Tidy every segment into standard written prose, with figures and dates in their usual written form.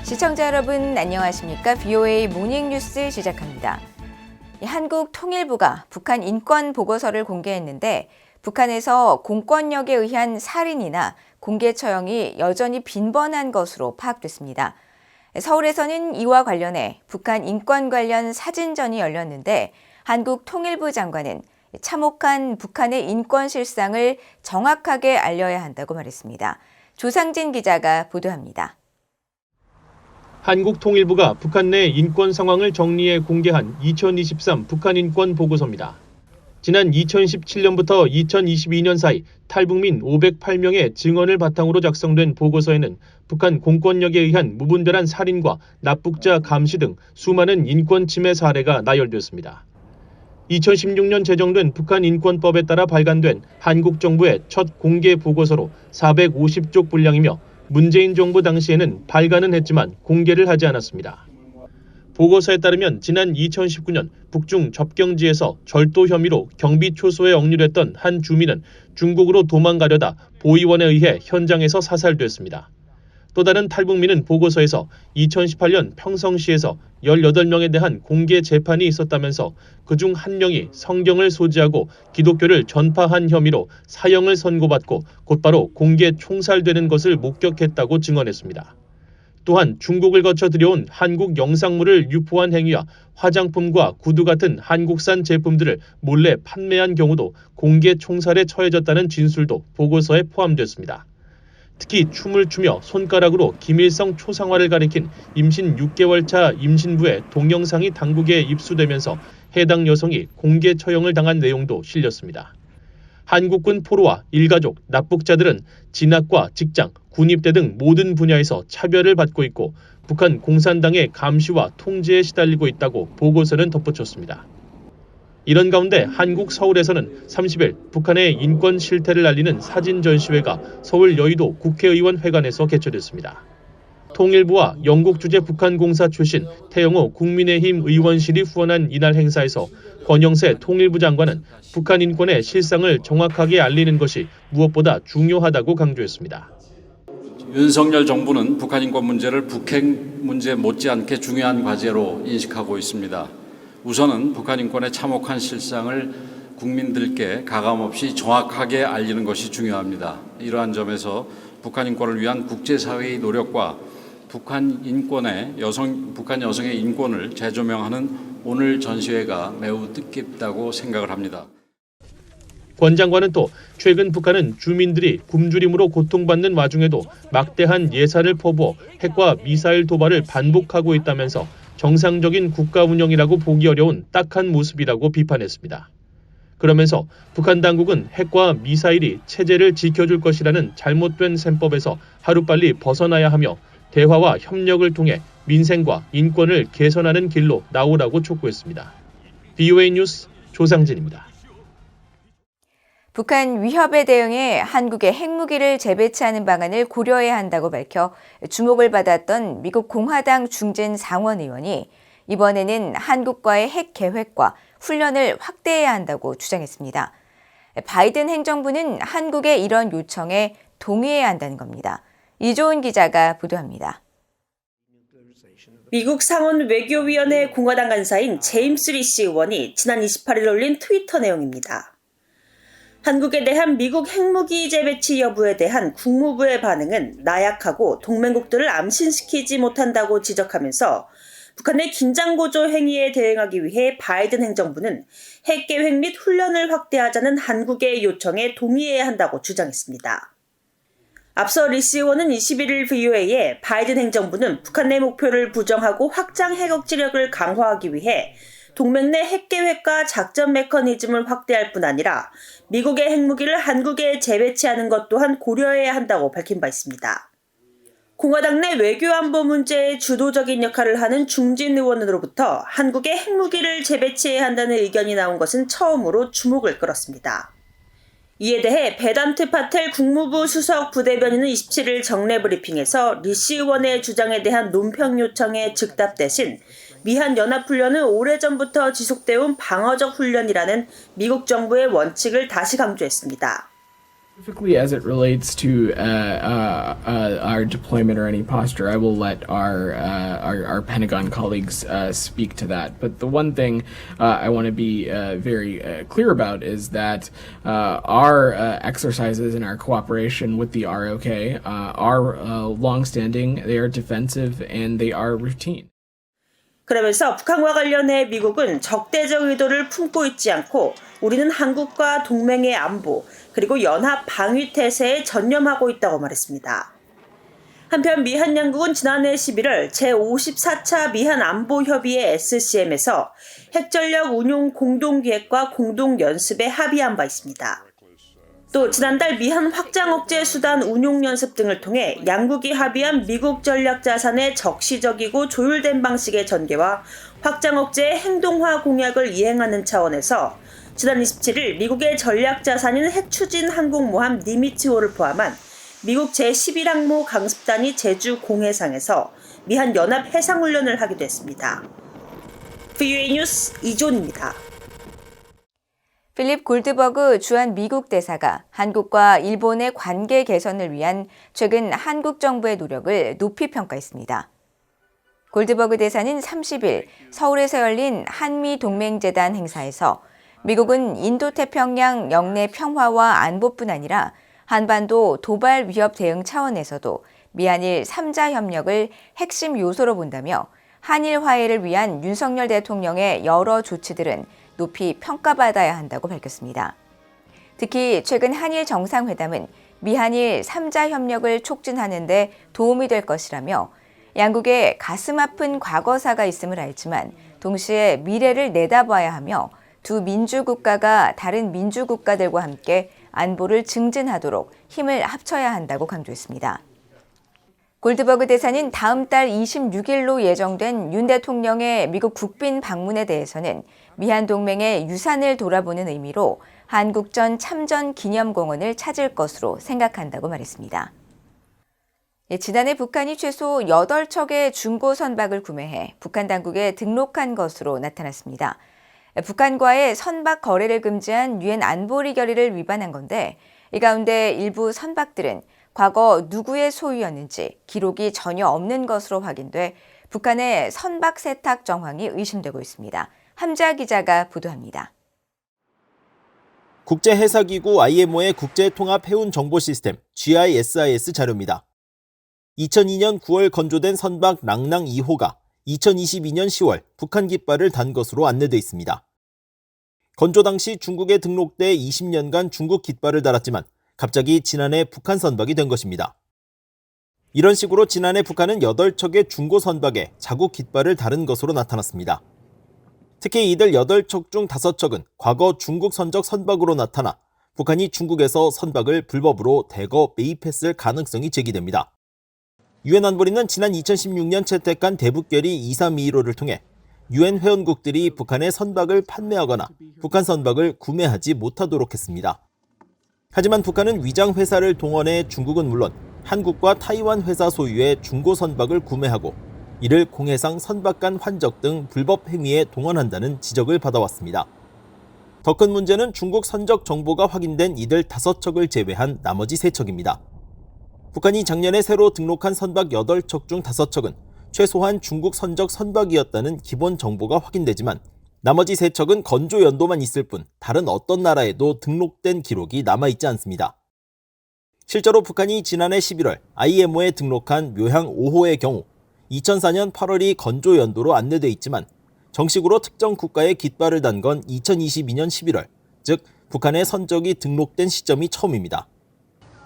시청자 여러분 안녕하십니까? VOA 모닝뉴스 시작합니다. 한국 통일부가 북한 인권 보고서를 공개했는데 북한에서 공권력에 의한 살인이나 공개 처형이 여전히 빈번한 것으로 파악됐습니다. 서울에서는 이와 관련해 북한 인권 관련 사진전이 열렸는데 한국 통일부 장관은 참혹한 북한의 인권 실상을 정확하게 알려야 한다고 말했습니다. 조상진 기자가 보도합니다. 한국 통일부가 북한 내 인권 상황을 정리해 공개한 2023 북한 인권 보고서입니다. 지난 2017년부터 2022년 사이 탈북민 508명의 증언을 바탕으로 작성된 보고서에는 북한 공권력에 의한 무분별한 살인과 납북자 감시 등 수많은 인권 침해 사례가 나열됐습니다. 2016년 제정된 북한 인권법에 따라 발간된 한국 정부의 첫 공개 보고서로 450쪽 분량이며 문재인 정부 당시에는 발간은 했지만 공개를 하지 않았습니다. 보고서에 따르면 지난 2019년 북중 접경지에서 절도 혐의로 경비 초소에 억류됐던 한 주민은 중국으로 도망가려다 보위원에 의해 현장에서 사살됐습니다. 또 다른 탈북민은 보고서에서 2018년 평성시에서 18명에 대한 공개 재판이 있었다면서 그중 한 명이 성경을 소지하고 기독교를 전파한 혐의로 사형을 선고받고 곧바로 공개 총살되는 것을 목격했다고 증언했습니다. 또한 중국을 거쳐 들여온 한국 영상물을 유포한 행위와 화장품과 구두 같은 한국산 제품들을 몰래 판매한 경우도 공개 총살에 처해졌다는 진술도 보고서에 포함됐습니다. 특히 춤을 추며 손가락으로 김일성 초상화를 가리킨 임신 6개월 차 임신부의 동영상이 당국에 입수되면서 해당 여성이 공개 처형을 당한 내용도 실렸습니다. 한국군 포로와 일가족, 납북자들은 진학과 직장, 군입대 등 모든 분야에서 차별을 받고 있고 북한 공산당의 감시와 통제에 시달리고 있다고 보고서는 덧붙였습니다. 이런 가운데 한국 서울에서는 30일 북한의 인권 실태를 알리는 사진 전시회가 서울 여의도 국회의원 회관에서 개최됐습니다. 통일부와 영국 주재 북한공사 출신 태영호 국민의힘 의원실이 후원한 이날 행사에서 권영세 통일부 장관은 북한 인권의 실상을 정확하게 알리는 것이 무엇보다 중요하다고 강조했습니다. 윤석열 정부는 북한 인권 문제를 북핵 문제 못지않게 중요한 과제로 인식하고 있습니다. 우선은 북한 인권의 참혹한 실상을 국민들께 가감없이 정확하게 알리는 것이 중요합니다. 이러한 점에서 북한 인권을 위한 국제사회의 노력과 북한 여성의 인권을 재조명하는 오늘 전시회가 매우 뜻깊다고 생각을 합니다. 권 장관은 또 최근 북한은 주민들이 굶주림으로 고통받는 와중에도 막대한 예산을 퍼부어 핵과 미사일 도발을 반복하고 있다면서 정상적인 국가 운영이라고 보기 어려운 딱한 모습이라고 비판했습니다. 그러면서 북한 당국은 핵과 미사일이 체제를 지켜줄 것이라는 잘못된 셈법에서 하루빨리 벗어나야 하며 대화와 협력을 통해 민생과 인권을 개선하는 길로 나오라고 촉구했습니다. VOA 뉴스 조상진입니다. 북한 위협에 대응해 한국의 핵무기를 재배치하는 방안을 고려해야 한다고 밝혀 주목을 받았던 미국 공화당 중진 상원 의원이 이번에는 한국과의 핵 계획과 훈련을 확대해야 한다고 주장했습니다. 바이든 행정부는 한국의 이런 요청에 동의해야 한다는 겁니다. 이조은 기자가 보도합니다. 미국 상원 외교위원회 공화당 간사인 제임스 리시 의원이 지난 28일 올린 트위터 내용입니다. 한국에 대한 미국 핵무기 재배치 여부에 대한 국무부의 반응은 나약하고 동맹국들을 암신시키지 못한다고 지적하면서 북한의 긴장고조 행위에 대응하기 위해 바이든 행정부는 핵계획 및 훈련을 확대하자는 한국의 요청에 동의해야 한다고 주장했습니다. 앞서 리시 의원은 21일 VOA에 바이든 행정부는 북한 내 목표를 부정하고 확장 핵 억지력을 강화하기 위해 동맹 내 핵계획과 작전 메커니즘을 확대할 뿐 아니라 미국의 핵무기를 한국에 재배치하는 것 또한 고려해야 한다고 밝힌 바 있습니다. 공화당 내 외교안보 문제에 주도적인 역할을 하는 중진 의원으로부터 한국의 핵무기를 재배치해야 한다는 의견이 나온 것은 처음으로 주목을 끌었습니다. 이에 대해 베단트 파텔 국무부 수석 부대변인은 27일 정례 브리핑에서 리시 의원의 주장에 대한 논평 요청에 즉답 대신 미한 연합훈련은 오래전부터 지속되어 온 방어적 훈련이라는 미국 정부의 원칙을 다시 강조했습니다. Specifically as it relates to our deployment or any posture, I will let our Pentagon colleagues speak to that. But the one thing I want to be very clear about is that our exercises and our cooperation with the ROK are longstanding, they are defensive, and they are routine. 그러면서 북한과 관련해 미국은 적대적 의도를 품고 있지 않고 우리는 한국과 동맹의 안보 그리고 연합 방위 태세에 전념하고 있다고 말했습니다. 한편 미한 양국은 지난해 11월 제54차 미한 안보협의회 SCM에서 핵전력 운용 공동기획과 공동연습에 합의한 바 있습니다. 또 지난달 미한 확장 억제 수단 운용 연습 등을 통해 양국이 합의한 미국 전략 자산의 적시적이고 조율된 방식의 전개와 확장 억제의 행동화 공약을 이행하는 차원에서 지난 27일 미국의 전략 자산인 핵추진 항공모함 니미츠호를 포함한 미국 제11항모 강습단이 제주 공해상에서 미한 연합 해상훈련을 하기도 했습니다. VOA 뉴스 이존입니다. 필립 골드버그 주한 미국 대사가 한국과 일본의 관계 개선을 위한 최근 한국 정부의 노력을 높이 평가했습니다. 골드버그 대사는 30일 서울에서 열린 한미동맹재단 행사에서 미국은 인도태평양 영내 평화와 안보뿐 아니라 한반도 도발 위협 대응 차원에서도 미한일 3자 협력을 핵심 요소로 본다며 한일 화해를 위한 윤석열 대통령의 여러 조치들은 높이 평가받아야 한다고 밝혔습니다. 특히 최근 한일 정상회담은 미한일 3자 협력을 촉진하는 데 도움이 될 것이라며 양국에 가슴 아픈 과거사가 있음을 알지만 동시에 미래를 내다봐야 하며 두 민주국가가 다른 민주국가들과 함께 안보를 증진하도록 힘을 합쳐야 한다고 강조했습니다. 골드버그 대사는 다음 달 26일로 예정된 윤 대통령의 미국 국빈 방문에 대해서는 미한 동맹의 유산을 돌아보는 의미로 한국전 참전 기념공원을 찾을 것으로 생각한다고 말했습니다. 지난해 북한이 최소 8척의 중고 선박을 구매해 북한 당국에 등록한 것으로 나타났습니다. 북한과의 선박 거래를 금지한 유엔 안보리 결의를 위반한 건데 이 가운데 일부 선박들은 과거 누구의 소유였는지 기록이 전혀 없는 것으로 확인돼 북한의 선박 세탁 정황이 의심되고 있습니다. 함자 기자가 보도합니다. 국제해사기구 IMO의 국제통합해운정보시스템 GISIS 자료입니다. 2002년 9월 건조된 선박 랑랑 2호가 2022년 10월 북한 깃발을 단 것으로 안내돼 있습니다. 건조 당시 중국에 등록돼 20년간 중국 깃발을 달았지만 갑자기 지난해 북한 선박이 된 것입니다. 이런 식으로 지난해 북한은 8척의 중고 선박에 자국 깃발을 달은 것으로 나타났습니다. 특히 이들 8척 중 5척은 과거 중국 선적 선박으로 나타나 북한이 중국에서 선박을 불법으로 대거 매입했을 가능성이 제기됩니다. 유엔 안보리는 지난 2016년 채택한 대북결의 2321호를 통해 유엔 회원국들이 북한의 선박을 판매하거나 북한 선박을 구매하지 못하도록 했습니다. 하지만 북한은 위장 회사를 동원해 중국은 물론 한국과 타이완 회사 소유의 중고 선박을 구매하고 이를 공해상 선박 간 환적 등 불법 행위에 동원한다는 지적을 받아왔습니다. 더 큰 문제는 중국 선적 정보가 확인된 이들 5척을 제외한 나머지 3척입니다. 북한이 작년에 새로 등록한 선박 8척 중 5척은 최소한 중국 선적 선박이었다는 기본 정보가 확인되지만 나머지 3척은 건조 연도만 있을 뿐 다른 어떤 나라에도 등록된 기록이 남아있지 않습니다. 실제로 북한이 지난해 11월 IMO에 등록한 묘향 5호의 경우 2004년 8월이 건조 연도로 안내돼 있지만 정식으로 특정 국가에 깃발을 단 건 2022년 11월, 즉 북한의 선적이 등록된 시점이 처음입니다.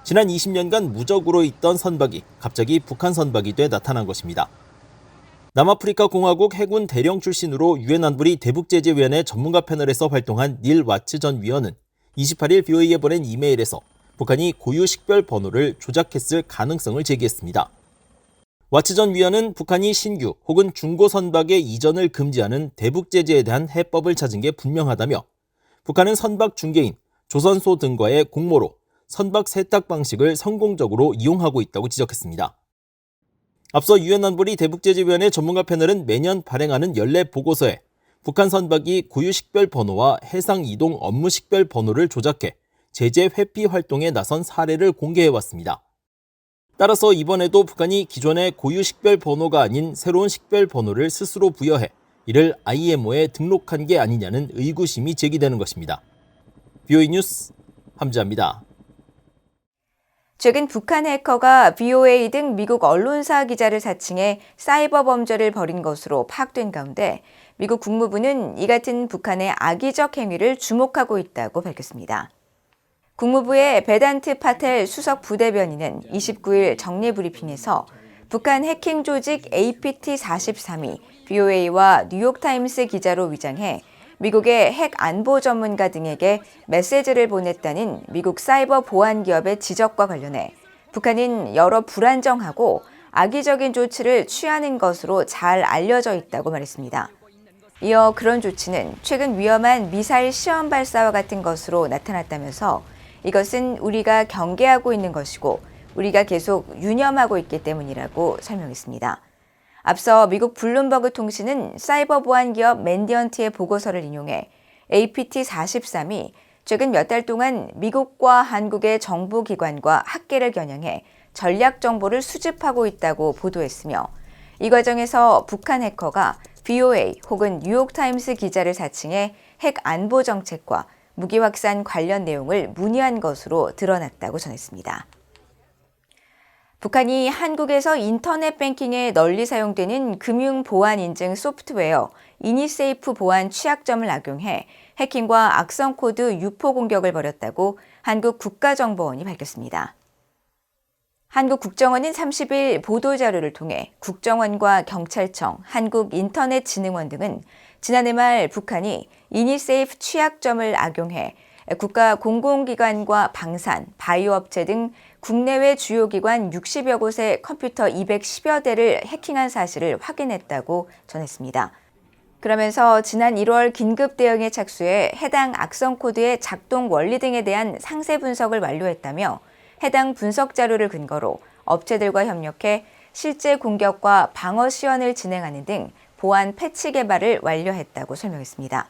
지난 20년간 무적으로 있던 선박이 갑자기 북한 선박이 돼 나타난 것입니다. 남아프리카 공화국 해군 대령 출신으로 유엔 안보리 대북제재위원회 전문가 패널에서 활동한 닐 와츠 전 위원은 28일 VOA에 보낸 이메일에서 북한이 고유 식별 번호를 조작했을 가능성을 제기했습니다. 와츠 전 위원은 북한이 신규 혹은 중고 선박의 이전을 금지하는 대북제재에 대한 해법을 찾은 게 분명하다며 북한은 선박 중개인, 조선소 등과의 공모로 선박 세탁 방식을 성공적으로 이용하고 있다고 지적했습니다. 앞서 유엔 안보리 대북제재위원회 전문가 패널은 매년 발행하는 연례 보고서에 북한 선박이 고유 식별 번호와 해상 이동 업무 식별 번호를 조작해 제재 회피 활동에 나선 사례를 공개해왔습니다. 따라서 이번에도 북한이 기존의 고유 식별 번호가 아닌 새로운 식별 번호를 스스로 부여해 이를 IMO에 등록한 게 아니냐는 의구심이 제기되는 것입니다. VOA 뉴스 함지아입니다. 최근 북한 해커가 VOA 등 미국 언론사 기자를 사칭해 사이버 범죄를 벌인 것으로 파악된 가운데 미국 국무부는 이 같은 북한의 악의적 행위를 주목하고 있다고 밝혔습니다. 국무부의 베단트 파텔 수석 부대변인은 29일 정례 브리핑에서 북한 해킹 조직 APT-43이 VOA와 뉴욕타임스 기자로 위장해 미국의 핵 안보 전문가 등에게 메시지를 보냈다는 미국 사이버 보안 기업의 지적과 관련해 북한은 여러 불안정하고 악의적인 조치를 취하는 것으로 잘 알려져 있다고 말했습니다. 이어 그런 조치는 최근 위험한 미사일 시험 발사와 같은 것으로 나타났다면서 이것은 우리가 경계하고 있는 것이고 우리가 계속 유념하고 있기 때문이라고 설명했습니다. 앞서 미국 블룸버그 통신은 사이버 보안 기업 맨디언트의 보고서를 인용해 APT-43이 최근 몇 달 동안 미국과 한국의 정부기관과 학계를 겨냥해 전략 정보를 수집하고 있다고 보도했으며 이 과정에서 북한 해커가 VOA 혹은 뉴욕타임스 기자를 사칭해 핵 안보 정책과 무기 확산 관련 내용을 문의한 것으로 드러났다고 전했습니다. 북한이 한국에서 인터넷 뱅킹에 널리 사용되는 금융 보안 인증 소프트웨어 이니세이프 보안 취약점을 악용해 해킹과 악성 코드 유포 공격을 벌였다고 한국 국가정보원이 밝혔습니다. 한국 국정원은 30일 보도자료를 통해 국정원과 경찰청, 한국인터넷진흥원 등은 지난해 말 북한이 이니세이프 취약점을 악용해 국가 공공기관과 방산, 바이오업체 등 국내외 주요 기관 60여 곳의 컴퓨터 210여 대를 해킹한 사실을 확인했다고 전했습니다. 그러면서 지난 1월 긴급 대응에 착수해 해당 악성 코드의 작동 원리 등에 대한 상세 분석을 완료했다며 해당 분석 자료를 근거로 업체들과 협력해 실제 공격과 방어 시연을 진행하는 등 보안 패치 개발을 완료했다고 설명했습니다.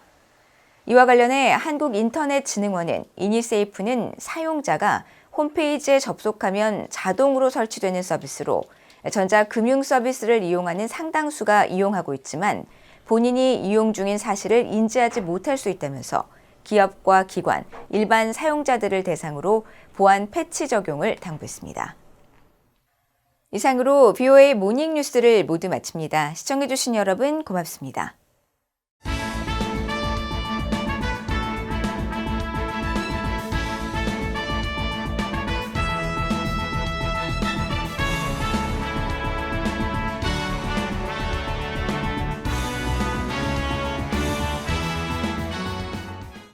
이와 관련해 한국인터넷진흥원은 이니세이프는 사용자가 홈페이지에 접속하면 자동으로 설치되는 서비스로 전자금융 서비스를 이용하는 상당수가 이용하고 있지만 본인이 이용 중인 사실을 인지하지 못할 수 있다면서 기업과 기관, 일반 사용자들을 대상으로 보안 패치 적용을 당부했습니다. 이상으로 VOA 모닝 뉴스를 모두 마칩니다. 시청해주신 여러분 고맙습니다.